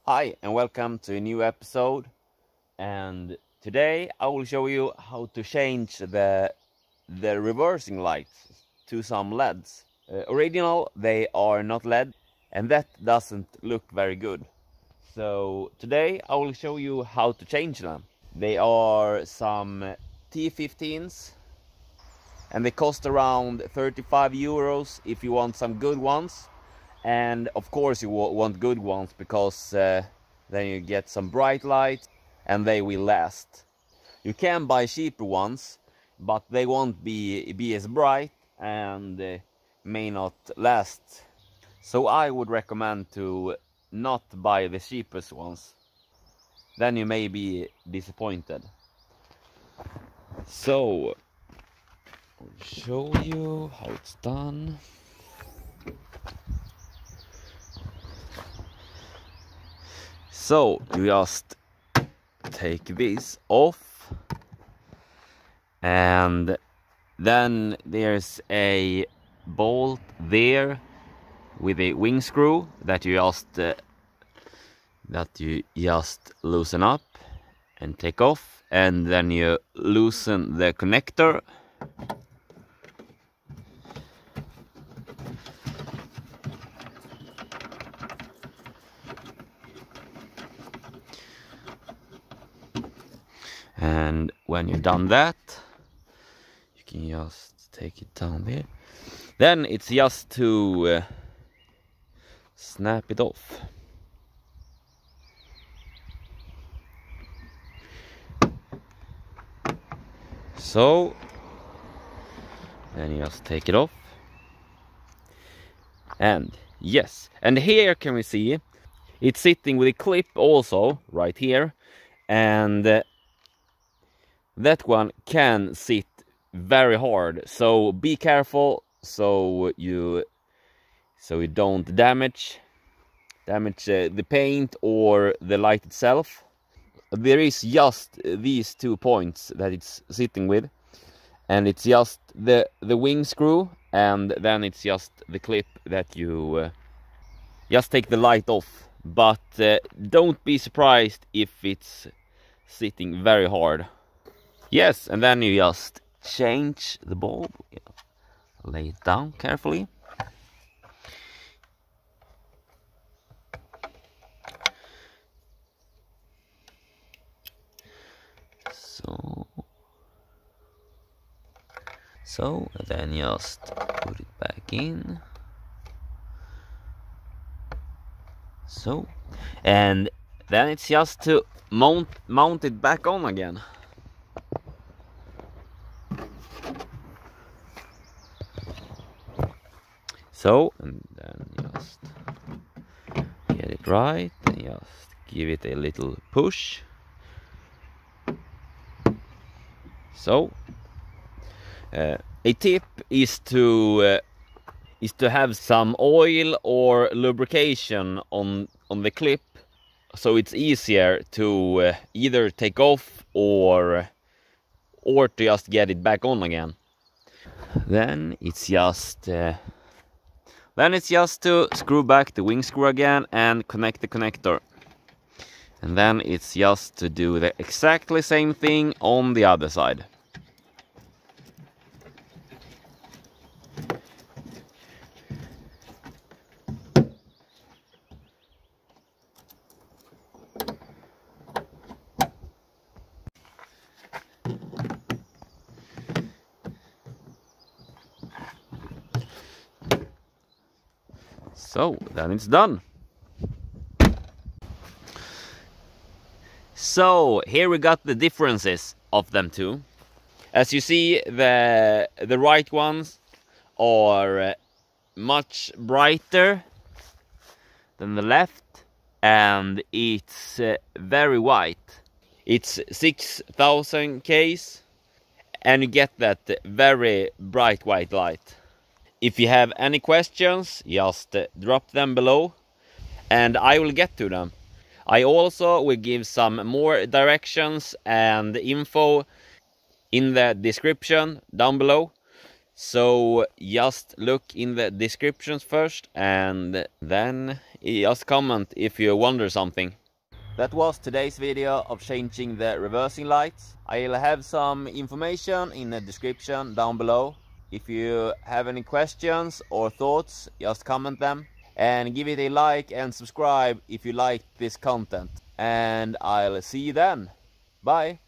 Hi and welcome to a new episode, and today I will show you how to change the reversing lights to some LEDs. Original they are not LED and that doesn't look very good. So today I will show you how to change them. They are some T15s and they cost around 35 euros if you want some good ones. And of course you want good ones because then you get some bright lights and they will last. You can buy cheaper ones, but they won't be as bright and may not last. So I would recommend to not buy the cheapest ones. Then you may be disappointed. So I'll show you how it's done. So you just take this off, and then there's a bolt there with a wing screw that you just loosen up and take off, and then you loosen the connector. And when you're done that, you can just take it down there. Then it's just to snap it off. So then you just take it off. And yes, and here can we see it's sitting with a clip also right here, and that one can sit very hard, so be careful so you don't damage the paint or the light itself. There is just these 2 points that it's sitting with, and it's just the wing screw, and then it's just the clip that you just take the light off. But don't be surprised if it's sitting very hard. Yes, and then you just change the bulb, lay it down carefully. So then just put it back in. So, and then it's just to mount it back on again. So, and then just get it right, and just give it a little push. So, a tip is to have some oil or lubrication on the clip, so it's easier to either take off or to just get it back on again. Then it's just to screw back the wing screw again and connect the connector. And then it's just to do the exactly same thing on the other side. So then it's done. So here we got the differences of them two. As you see, the right ones are much brighter than the left, and it's very white. It's 6000 Ks, and you get that very bright white light. If you have any questions, just drop them below and I will get to them. I also will give some more directions and info in the description down below. So just look in the descriptions first, and then just comment if you wonder something. That was today's video of changing the reversing lights. I'll have some information in the description down below. If you have any questions or thoughts, just comment them. And give it a like and subscribe if you like this content. And I'll see you then. Bye!